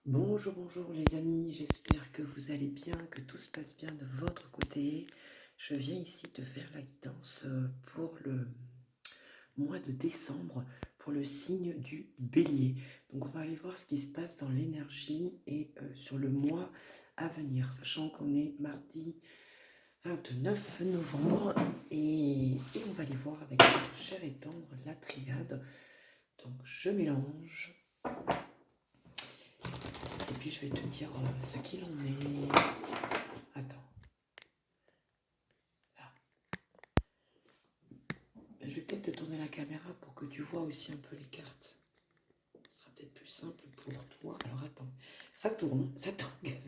Bonjour, bonjour les amis, j'espère que vous allez bien, que tout se passe bien de votre côté. Je viens ici te faire la guidance pour le mois de décembre, pour le signe du bélier. Donc on va aller voir ce qui se passe dans l'énergie et sur le mois à venir, sachant qu'on est mardi 29 novembre et on va aller voir avec notre cher et tendre la triade. Donc je mélange. Et puis je vais te dire ce qu'il en est. Attends. Là. Je vais peut-être te tourner la caméra pour que tu vois aussi un peu les cartes. Ce sera peut-être plus simple pour toi. Alors attends. Ça tourne, ça tangue.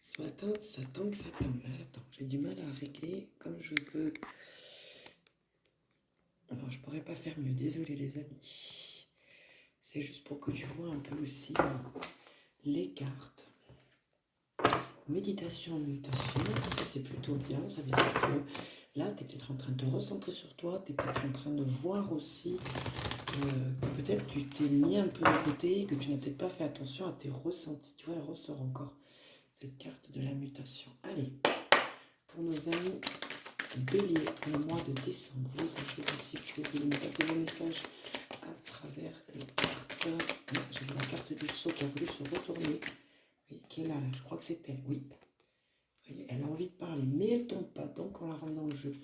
Ce matin, ça tangue, ça tangue. Attends, j'ai du mal à régler comme je veux. Alors je pourrais pas faire mieux. Désolé les amis. C'est juste pour que tu vois un peu aussi les cartes. Méditation, mutation, ça c'est plutôt bien. Ça veut dire que là, tu es peut-être en train de te recentrer sur toi. Tu es peut-être en train de voir aussi que peut-être tu t'es mis un peu de côté, que tu n'as peut-être pas fait attention à tes ressentis. Tu vois, elle ressort encore cette carte de la mutation. Allez, pour nos amis béliers, pour le mois de décembre, les anges, si vous voulez me passer vos messages à travers les cartes. J'ai vu la carte du saut qui a voulu se retourner. Oui, qui est là, je crois que c'est elle, oui. Vous voyez, elle a envie de parler, mais elle ne tombe pas, donc on la rend dans le jeu.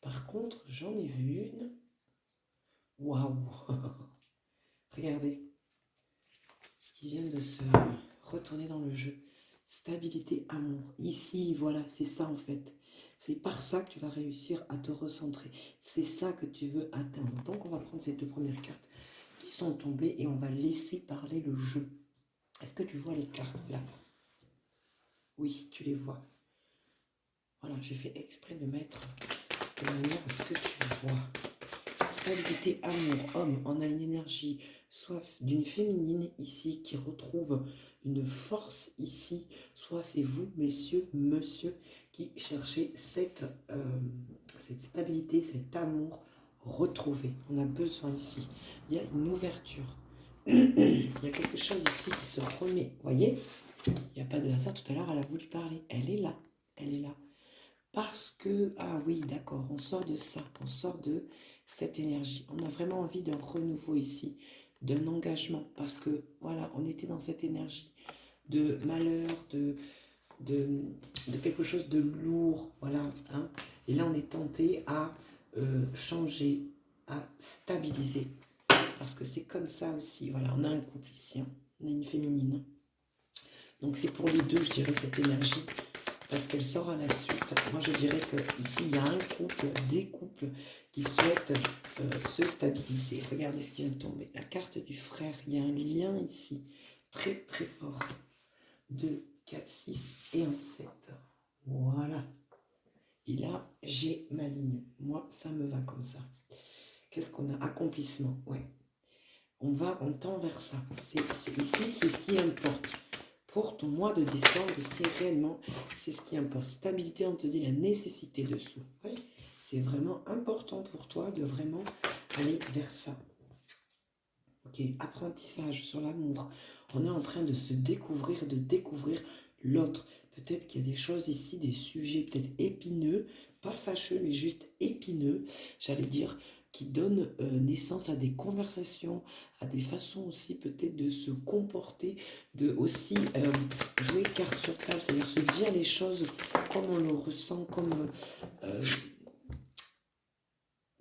Par contre, j'en ai vu une. Waouh. Regardez ce qui vient de se retourner dans le jeu. Stabilité, amour. Ici, voilà, c'est ça en fait. C'est par ça que tu vas réussir à te recentrer. C'est ça que tu veux atteindre. Donc, on va prendre ces deux premières cartes qui sont tombées et on va laisser parler le jeu. Est-ce que tu vois les cartes là? Oui, tu les vois. Voilà, j'ai fait exprès de mettre de manière à ce que tu vois. Stabilité, amour, homme, on a une énergie, soif d'une féminine ici qui retrouve une force ici. Soit c'est vous, messieurs, monsieur, qui cherchez cette stabilité, cet amour retrouvé. On a besoin ici. Il y a une ouverture. Il y a quelque chose ici qui se remet. Vous voyez? Il n'y a pas de hasard. Tout à l'heure, elle a voulu parler. Elle est là. Elle est là. Parce que, ah oui, d'accord, on sort de ça, on sort de cette énergie. On a vraiment envie d'un renouveau ici, d'un engagement, parce que, voilà, on était dans cette énergie de malheur, de quelque chose de lourd, voilà. Hein. Et là, on est tenté à changer, à stabiliser, parce que c'est comme ça aussi, voilà, on a un couple ici, hein. On a une féminine. Donc c'est pour les deux, je dirais, cette énergie parce qu'elle sort à la suite. Moi, je dirais qu'ici, il y a un couple, des couples qui souhaitent se stabiliser. Regardez ce qui vient de tomber. La carte du frère, il y a un lien ici, très très fort. 2, 4, 6 et un 7. Voilà. Et là, j'ai ma ligne. Moi, ça me va comme ça. Qu'est-ce qu'on a? Accomplissement, ouais. On tend vers ça. Ici, c'est ce qui importe. Pour ton mois de décembre, ici, réellement, c'est ce qui importe. Stabilité, on te dit la nécessité dessous. Oui, c'est vraiment important pour toi de vraiment aller vers ça. Ok, apprentissage sur l'amour. On est en train de se découvrir, de découvrir l'autre. Peut-être qu'il y a des choses ici, des sujets peut-être épineux, pas fâcheux, mais juste épineux, j'allais dire, qui donnent naissance à des conversations, à des façons aussi peut-être de se comporter, de aussi jouer carte sur table, c'est-à-dire se dire les choses comme on le ressent, comme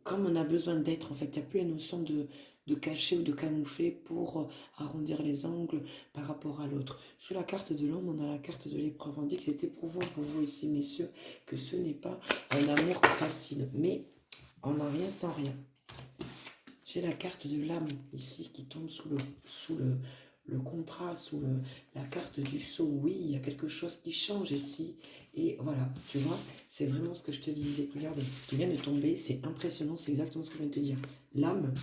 on a besoin d'être. En fait, il n'y a plus la notion de cacher ou de camoufler pour arrondir les angles par rapport à l'autre. Sous la carte de l'homme, on a la carte de l'épreuve. On dit que c'est éprouvant pour vous ici, messieurs, que ce n'est pas un amour facile. Mais on n'a rien sans rien. J'ai la carte de l'âme ici qui tombe sous le contrat, la carte du sceau. Oui, il y a quelque chose qui change ici. Et voilà, tu vois, c'est vraiment ce que je te disais. Regardez, ce qui vient de tomber, c'est impressionnant, c'est exactement ce que je viens de te dire. L'âme,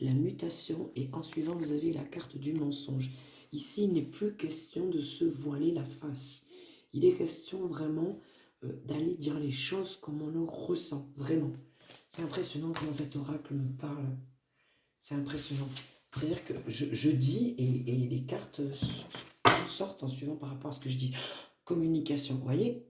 la mutation, et en suivant, vous avez la carte du mensonge. Ici, il n'est plus question de se voiler la face. Il est question vraiment d'aller dire les choses comme on le ressent, vraiment. C'est impressionnant comment cet oracle me parle. C'est impressionnant. C'est-à-dire que je dis et les cartes sortent en suivant par rapport à ce que je dis. Communication, vous voyez?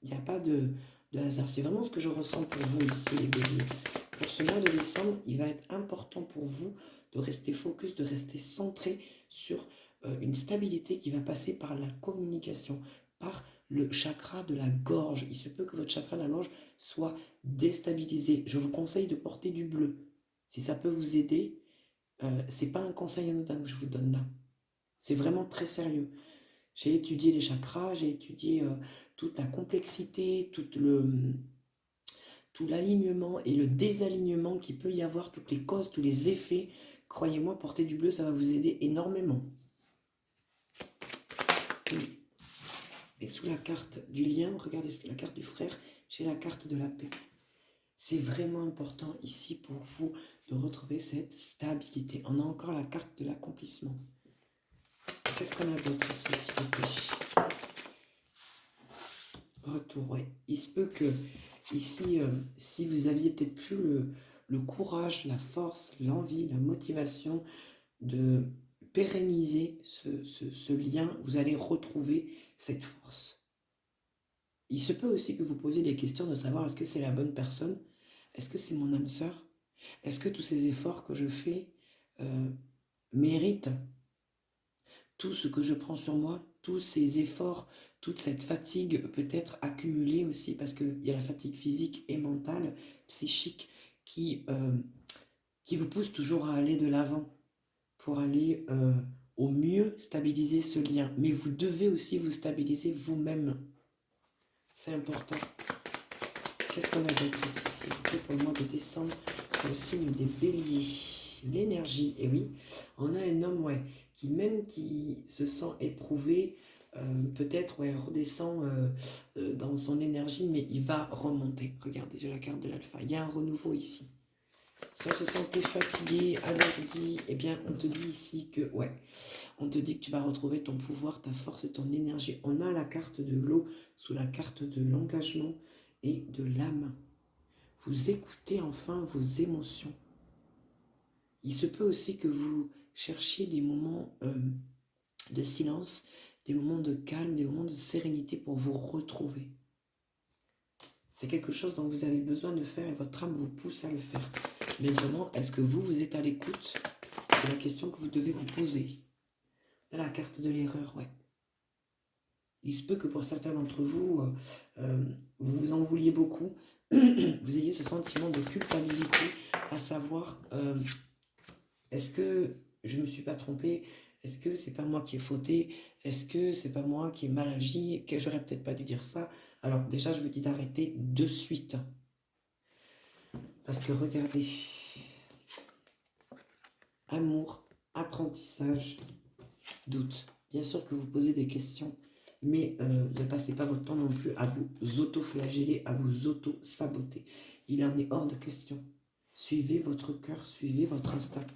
Il n'y a pas de hasard. C'est vraiment ce que je ressens pour vous ici, les béliers. Pour ce mois de décembre, il va être important pour vous de rester focus, de rester centré sur une stabilité qui va passer par la communication, par le chakra de la gorge. Il se peut que votre chakra de la gorge soit déstabilisé. Je vous conseille de porter du bleu. Si ça peut vous aider, c'est pas un conseil anodin que je vous donne là. C'est vraiment très sérieux. J'ai étudié les chakras, j'ai étudié toute la complexité, tout l'alignement et le désalignement qu'il peut y avoir, toutes les causes, tous les effets. Croyez-moi, porter du bleu, ça va vous aider énormément. Et sous la carte du lien, regardez la carte du frère, j'ai la carte de la paix. C'est vraiment important ici pour vous de retrouver cette stabilité. On a encore la carte de l'accomplissement. Qu'est-ce qu'on a d'autre ici, s'il vous plaît? Retour, ouais. Il se peut que ici, si vous aviez peut-être plus le courage, la force, l'envie, la motivation de pérenniser ce lien, vous allez retrouver cette force. Il se peut aussi que vous posiez des questions de savoir est-ce que c'est la bonne personne? Est-ce que c'est mon âme sœur? Est-ce que tous ces efforts que je fais méritent tout ce que je prends sur moi, tous ces efforts, toute cette fatigue peut être accumulée aussi parce qu'il y a la fatigue physique et mentale, psychique qui vous pousse toujours à aller de l'avant pour aller au mieux stabiliser ce lien. Mais vous devez aussi vous stabiliser vous-même. C'est important. Qu'est-ce qu'on a d'autre ici, s'il vous plaît, pour le mois de décembre, pour le signe des béliers? L'énergie, et oui, on a un homme, ouais, qui se sent éprouvé, peut-être, ouais, redescend dans son énergie, mais il va remonter. Regardez, j'ai la carte de l'alpha. Il y a un renouveau ici. Si on se sentait fatigué, alourdi, eh bien, on te dit ici que, ouais, on te dit que tu vas retrouver ton pouvoir, ta force et ton énergie. On a la carte de l'eau sous la carte de l'engagement et de l'âme. Vous écoutez enfin vos émotions. Il se peut aussi que vous cherchiez des moments de silence, des moments de calme, des moments de sérénité pour vous retrouver. C'est quelque chose dont vous avez besoin de faire et votre âme vous pousse à le faire. Maintenant, est-ce que vous êtes à l'écoute? C'est la question que vous devez vous poser. La carte de l'erreur, ouais. Il se peut que pour certains d'entre vous, vous vous en vouliez beaucoup, vous ayez ce sentiment de culpabilité, à savoir, est-ce que je ne me suis pas trompée? Est-ce que c'est pas moi qui ai fauté? Est-ce que c'est pas moi qui ai mal agi? Que j'aurais peut-être pas dû dire ça? Alors déjà, je vous dis d'arrêter de suite. Parce que regardez, amour, apprentissage, doute. Bien sûr que vous posez des questions, mais ne passez pas votre temps non plus à vous auto-flageller, à vous auto-saboter. Il en est hors de question. Suivez votre cœur, suivez votre instinct.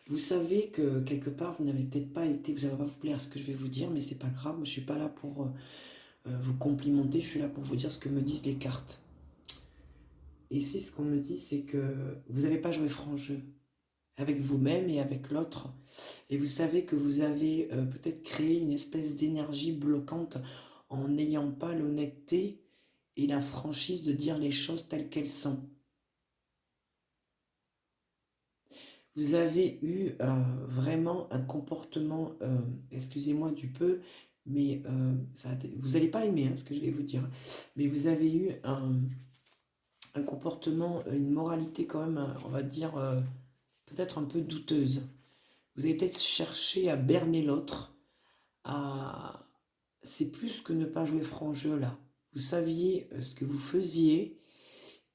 Vous savez que quelque part, vous n'avez peut-être pas été, vous n'avez pas vous plaire à ce que je vais vous dire, mais c'est pas grave, moi, je suis pas là pour vous complimenter, je suis là pour vous dire ce que me disent les cartes. Ici, ce qu'on me dit, c'est que vous n'avez pas joué franc jeu avec vous-même et avec l'autre. Et vous savez que vous avez peut-être créé une espèce d'énergie bloquante en n'ayant pas l'honnêteté et la franchise de dire les choses telles qu'elles sont. Vous avez eu vraiment un comportement, excusez-moi du peu, mais vous n'allez pas aimer ce que je vais vous dire, mais vous avez eu un comportement, une moralité quand même, on va dire, peut-être un peu douteuse. Vous avez peut-être cherché à berner l'autre, c'est plus que ne pas jouer franc jeu là. Vous saviez ce que vous faisiez,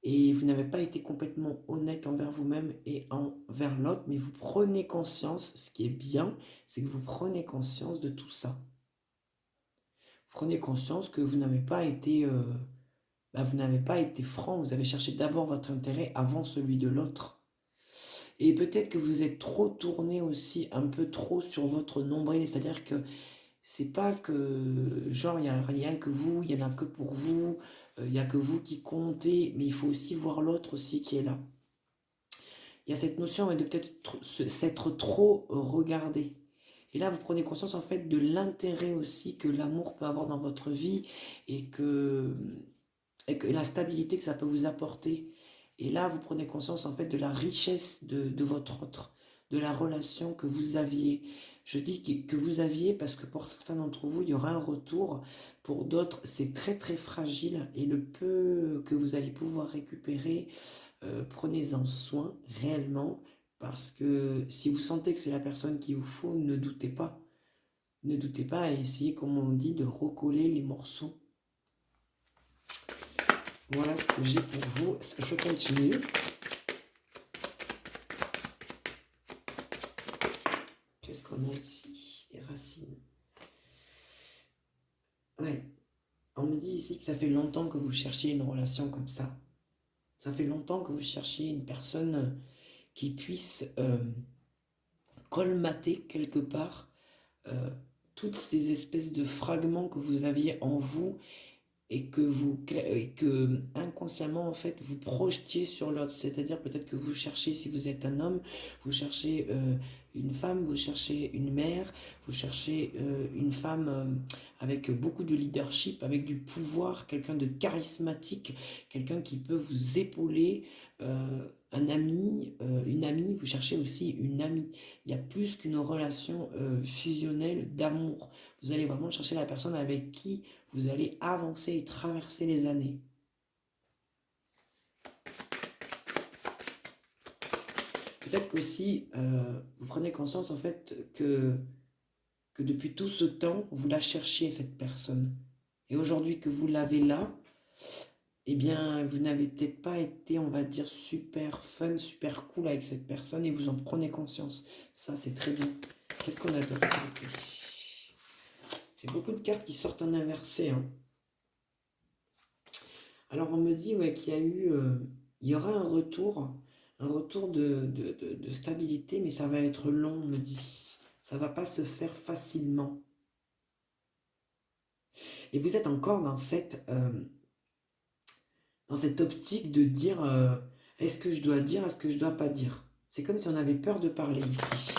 et vous n'avez pas été complètement honnête envers vous-même et envers l'autre, mais vous prenez conscience, ce qui est bien, c'est que vous prenez conscience de tout ça. Vous prenez conscience que vous n'avez pas été, vous n'avez pas été franc, vous avez cherché d'abord votre intérêt avant celui de l'autre. Et peut-être que vous êtes trop tourné aussi, un peu trop sur votre nombril, c'est-à-dire que c'est pas que, genre, il n'y a rien que vous, il n'y en a que pour vous, il n'y a que vous qui comptez, mais il faut aussi voir l'autre aussi qui est là. Il y a cette notion de peut-être s'être trop regardé. Et là, vous prenez conscience en fait de l'intérêt aussi que l'amour peut avoir dans votre vie et que la stabilité que ça peut vous apporter. Et là, vous prenez conscience en fait de la richesse de votre autre, de la relation que vous aviez. Je dis que vous aviez parce que pour certains d'entre vous, il y aura un retour. Pour d'autres, c'est très très fragile et le peu que vous allez pouvoir récupérer, prenez-en soin réellement parce que si vous sentez que c'est la personne qu'il vous faut, ne doutez pas. Ne doutez pas et essayez, comme on dit, de recoller les morceaux. Voilà ce que j'ai pour vous. Je continue. Qu'est-ce qu'on a ici? Les racines. Ouais. On me dit ici que ça fait longtemps que vous cherchiez une relation comme ça. Ça fait longtemps que vous cherchiez une personne qui puisse colmater quelque part euh, toutes ces espèces de fragments que vous aviez en vous et que inconsciemment en fait vous projetiez sur l'autre, c'est-à-dire peut-être que vous cherchez, si vous êtes un homme, vous cherchez une femme, vous cherchez une mère, vous cherchez une femme avec beaucoup de leadership, avec du pouvoir, quelqu'un de charismatique, quelqu'un qui peut vous épauler, un ami, une amie, vous cherchez aussi une amie. Il y a plus qu'une relation fusionnelle d'amour. Vous allez vraiment chercher la personne avec qui vous allez avancer et traverser les années. Peut-être qu'aussi, vous prenez conscience en fait que depuis tout ce temps, vous la cherchiez cette personne. Et aujourd'hui que vous l'avez là, eh bien, vous n'avez peut-être pas été, on va dire, super fun, super cool avec cette personne et vous en prenez conscience. Ça, c'est très bien. Qu'est-ce qu'on a d'autre, s'il vous plaît? J'ai beaucoup de cartes qui sortent en inversé, hein. Alors on me dit ouais, qu'il y a eu, il y aura un retour de stabilité, mais ça va être long, on me dit. Ça va pas se faire facilement. Et vous êtes encore dans cette optique de dire, est-ce que je dois dire, est-ce que je dois pas dire? C'est comme si on avait peur de parler ici.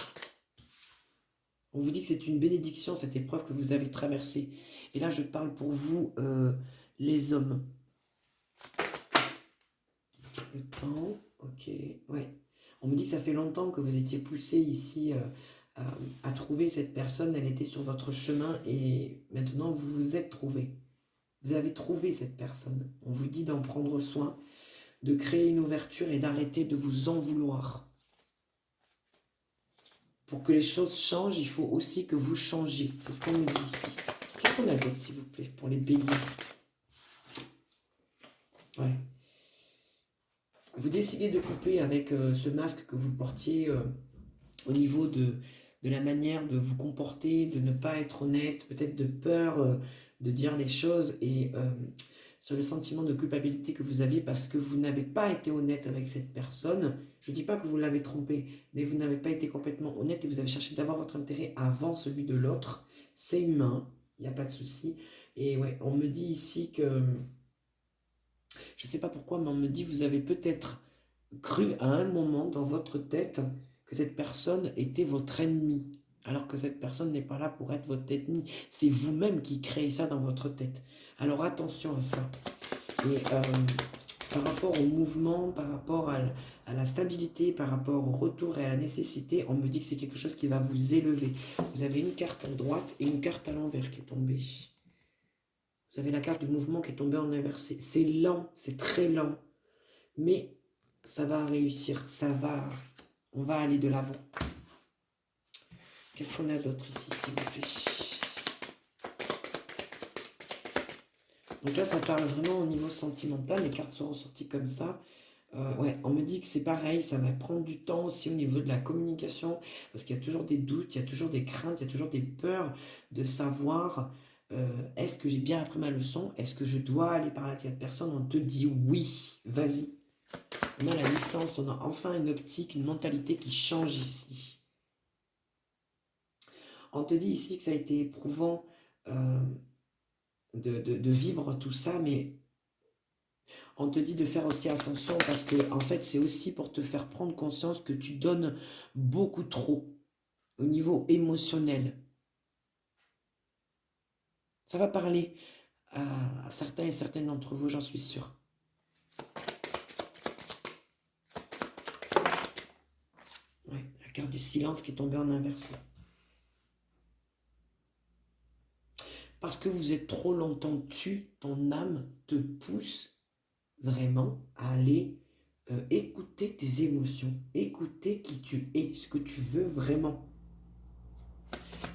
On vous dit que c'est une bénédiction, cette épreuve que vous avez traversée. Et là, je parle pour vous, les hommes. Le temps, ok, ouais. On me dit que ça fait longtemps que vous étiez poussé ici à trouver cette personne, elle était sur votre chemin et maintenant vous vous êtes trouvé. Vous avez trouvé cette personne. On vous dit d'en prendre soin, de créer une ouverture et d'arrêter de vous en vouloir. Pour que les choses changent, il faut aussi que vous changiez. C'est ce qu'on me dit ici. Qu'est-ce qu'on a d'autre, s'il vous plaît, pour les béliers? Ouais. Vous décidez de couper avec ce masque que vous portiez au niveau de la manière de vous comporter, de ne pas être honnête, peut-être de peur de dire les choses et sur le sentiment de culpabilité que vous aviez parce que vous n'avez pas été honnête avec cette personne. Je ne dis pas que vous l'avez trompé, mais vous n'avez pas été complètement honnête et vous avez cherché d'abord votre intérêt avant celui de l'autre. C'est humain, il n'y a pas de souci. Et ouais, on me dit ici que, je ne sais pas pourquoi, mais on me dit vous avez peut-être cru à un moment dans votre tête que cette personne était votre ennemi, alors que cette personne n'est pas là pour être votre ennemi. C'est vous-même qui créez ça dans votre tête. Alors attention à ça. Et par rapport au mouvement, par rapport à la stabilité, par rapport au retour et à la nécessité, on me dit que c'est quelque chose qui va vous élever. Vous avez une carte à droite et une carte à l'envers qui est tombée. Vous avez la carte du mouvement qui est tombée en inversé. C'est lent, c'est très lent. Mais ça va réussir, on va aller de l'avant. Qu'est-ce qu'on a d'autre ici, s'il vous plaît? Donc là, ça parle vraiment au niveau sentimental. Les cartes sont ressorties comme ça. Ouais, on me dit que c'est pareil, ça va prendre du temps aussi au niveau de la communication, parce qu'il y a toujours des doutes, il y a toujours des craintes, il y a toujours des peurs de savoir est-ce que j'ai bien appris ma leçon, est-ce que je dois aller parler à cette personne. On te dit oui, vas-y. On a la licence, on a enfin une optique, une mentalité qui change ici. On te dit ici que ça a été éprouvant de vivre tout ça, mais On te dit de faire aussi attention parce que, en fait, c'est aussi pour te faire prendre conscience que tu donnes beaucoup trop au niveau émotionnel. Ça va parler à certains et certaines d'entre vous, j'en suis sûre. Ouais, la carte du silence qui est tombée en inversé. Parce que vous êtes trop longtemps dessus, ton âme te pousse vraiment à aller écouter tes émotions, écouter qui tu es, ce que tu veux vraiment.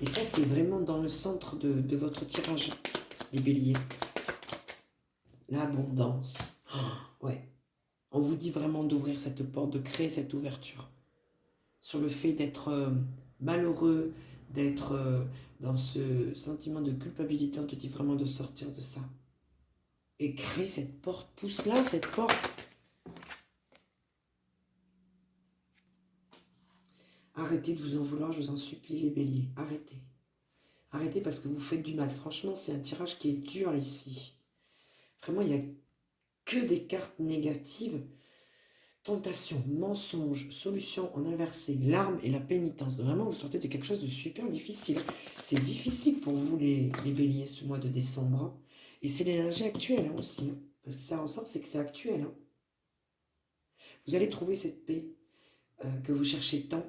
Et ça, c'est vraiment dans le centre de votre tirage, les béliers. L'abondance. Oh, ouais. On vous dit vraiment d'ouvrir cette porte, de créer cette ouverture. Sur le fait d'être malheureux, d'être dans ce sentiment de culpabilité, on te dit vraiment de sortir de ça. Et crée cette porte, pousse-la, cette porte. Arrêtez de vous en vouloir, je vous en supplie les béliers, arrêtez. Arrêtez parce que vous faites du mal. Franchement, c'est un tirage qui est dur ici. Vraiment, il n'y a que des cartes négatives. Tentation, mensonge, solution en inversé, larmes et la pénitence. Vraiment, vous sortez de quelque chose de super difficile. C'est difficile pour vous les béliers ce mois de décembre. Hein. Et c'est l'énergie actuelle hein, aussi. Hein. Parce que ça ressort, c'est que c'est actuel. Hein. Vous allez trouver cette paix que vous cherchez tant.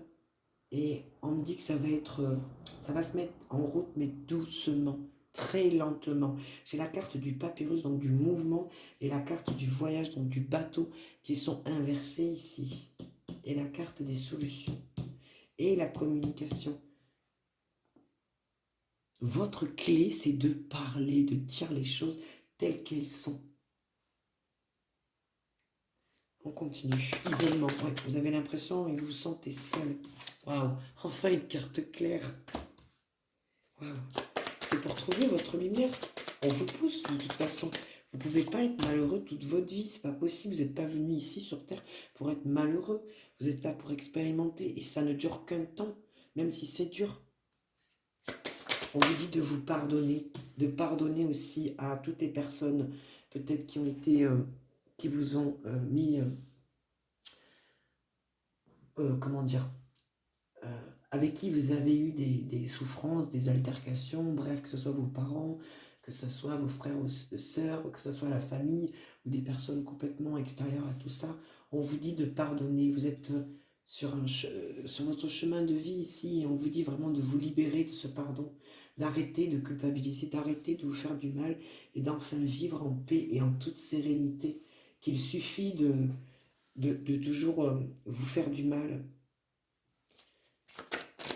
Et on me dit que ça va se mettre en route, mais doucement, très lentement. J'ai la carte du papyrus, donc du mouvement, et la carte du voyage, donc du bateau, qui sont inversées ici. Et la carte des solutions. Et la communication. Votre clé, c'est de parler, de dire les choses telles qu'elles sont. On continue. Isolement, ouais, vous avez l'impression et vous vous sentez seul. Waouh, enfin une carte claire. Waouh, c'est pour trouver votre lumière. On vous pousse de toute façon. Vous ne pouvez pas être malheureux toute votre vie. C'est pas possible. Vous n'êtes pas venu ici sur Terre pour être malheureux. Vous êtes là pour expérimenter et ça ne dure qu'un temps, même si c'est dur. On vous dit de vous pardonner, de pardonner aussi à toutes les personnes peut-être qui ont été, qui vous ont mis, comment dire, avec qui vous avez eu des souffrances, des altercations, bref, que ce soit vos parents, que ce soit vos frères ou sœurs, que ce soit la famille ou des personnes complètement extérieures à tout ça, on vous dit de pardonner. Vous êtes sur votre chemin de vie ici et on vous dit vraiment de vous libérer de ce pardon, d'arrêter de culpabiliser, d'arrêter de vous faire du mal et d'enfin vivre en paix et en toute sérénité, qu'il suffit de toujours vous faire du mal.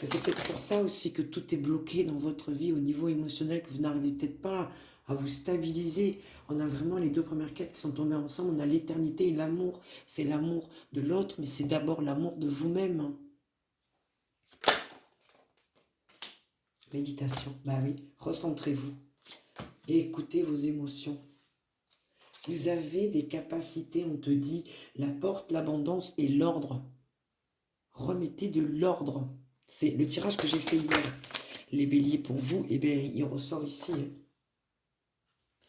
C'est peut-être pour ça aussi que tout est bloqué dans votre vie au niveau émotionnel, que vous n'arrivez peut-être pas à vous stabiliser. On a vraiment les deux premières cartes qui sont tombées ensemble. On a l'éternité et l'amour. C'est l'amour de l'autre, mais c'est d'abord l'amour de vous-même. Méditation. Bah oui, recentrez-vous et écoutez vos émotions. Vous avez des capacités, on te dit, la porte, l'abondance et l'ordre. Remettez de l'ordre. C'est le tirage que j'ai fait hier. Les béliers pour vous, et bien il ressort ici. Hein.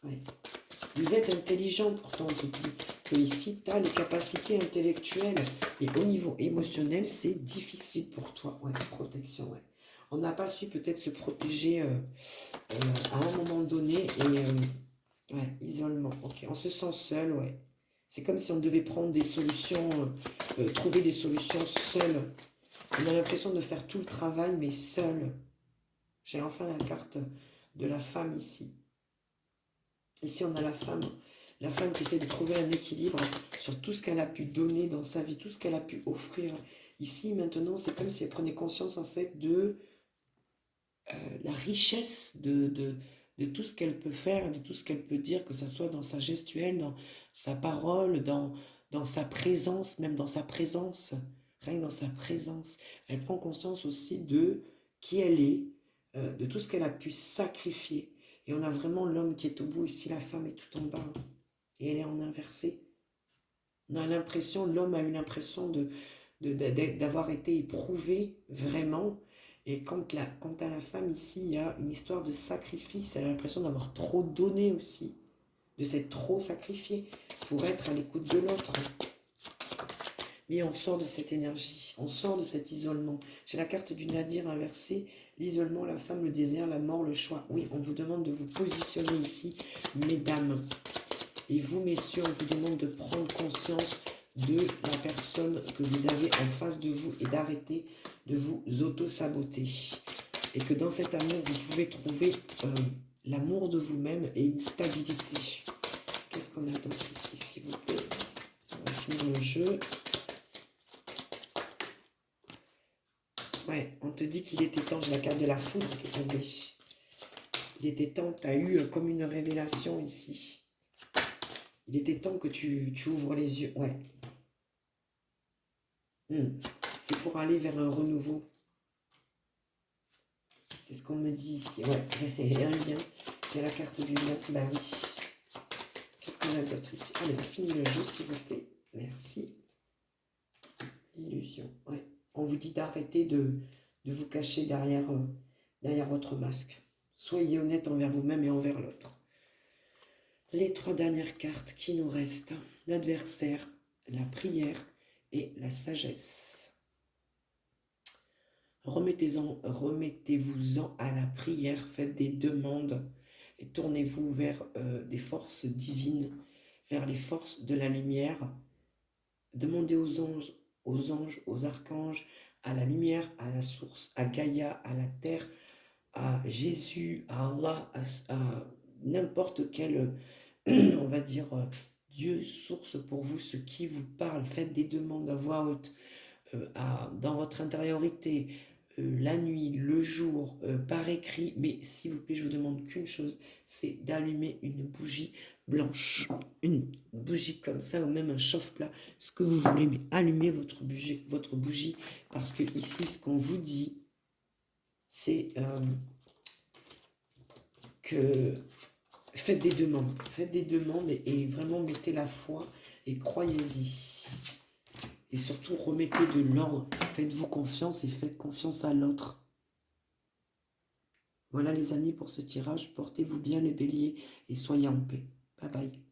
Ouais. Vous êtes intelligent pourtant, on te dit que ici tu as les capacités intellectuelles et au niveau émotionnel c'est difficile pour toi. Ouais, protection, ouais. On n'a pas su peut-être se protéger à un moment donné et ouais, isolement. Ok, on se sent seul, ouais. C'est comme si on devait prendre des solutions, trouver des solutions seules. On a l'impression de faire tout le travail, mais seul. J'ai enfin la carte de la femme ici. Ici, on a la femme qui essaie de trouver un équilibre sur tout ce qu'elle a pu donner dans sa vie, tout ce qu'elle a pu offrir. Ici, maintenant, c'est comme si elle prenait conscience, en fait, de la richesse de tout ce qu'elle peut faire, de tout ce qu'elle peut dire, que ce soit dans sa gestuelle, dans sa parole, dans sa présence, même dans sa présence, rien que dans sa présence. Elle prend conscience aussi de qui elle est, de tout ce qu'elle a pu sacrifier. Et on a vraiment l'homme qui est au bout, ici la femme est tout en bas, et elle est en inversé. On a l'impression, l'homme a eu l'impression d'avoir été éprouvé vraiment. Et quant à la femme ici, il y a une histoire de sacrifice. Elle a l'impression d'avoir trop donné aussi. de s'être trop sacrifié pour être à l'écoute de l'autre. Mais on sort de cette énergie, on sort de cet isolement. J'ai la carte du Nadir inversée, l'isolement, la femme, le désert, la mort, le choix. Oui, on vous demande de vous positionner ici, mesdames. Et vous, messieurs, on vous demande de prendre conscience de la personne que vous avez en face de vous et d'arrêter de vous auto-saboter. Et que dans cet amour, vous pouvez trouver l'amour de vous-même et une stabilité. Qu'est-ce qu'on a d'autre ici, s'il vous plaît? On va finir le jeu. Ouais, on te dit qu'il était temps, j'ai la carte de la foudre qui est tombée. Il était temps, tu as eu comme une révélation ici. Il était temps que tu ouvres les yeux. Ouais. C'est pour aller vers un renouveau. C'est ce qu'on me dit ici. Ouais, il y a un lien. Il y a la carte du lien. Bah oui. Qu'est-ce qu'on a d'autre ici? Allez, on finit le jeu, s'il vous plaît. Merci. Illusion. Ouais. On vous dit d'arrêter de vous cacher derrière votre masque. Soyez honnête envers vous-même et envers l'autre. Les 3 dernières cartes qui nous restent. L'adversaire, la prière et la sagesse. Remettez-vous-en à la prière, faites des demandes et tournez-vous vers des forces divines, vers les forces de la lumière. Demandez aux anges, aux archanges, à la lumière, à la source, à Gaïa, à la terre, à Jésus, à Allah, à n'importe quel, on va dire, Dieu, source pour vous, ce qui vous parle. Faites des demandes à voix haute, dans votre intériorité, la nuit, le jour, par écrit. Mais s'il vous plaît, je vous demande qu'une chose, c'est d'allumer une bougie blanche. Une bougie comme ça, ou même un chauffe-plat, ce que vous voulez, mais allumez votre bougie, parce que ici, ce qu'on vous dit, c'est que faites des demandes et vraiment mettez la foi et croyez-y. Et surtout, remettez de l'ordre, faites-vous confiance et faites confiance à l'autre. Voilà les amis pour ce tirage, portez-vous bien les béliers et soyez en paix. Bye bye.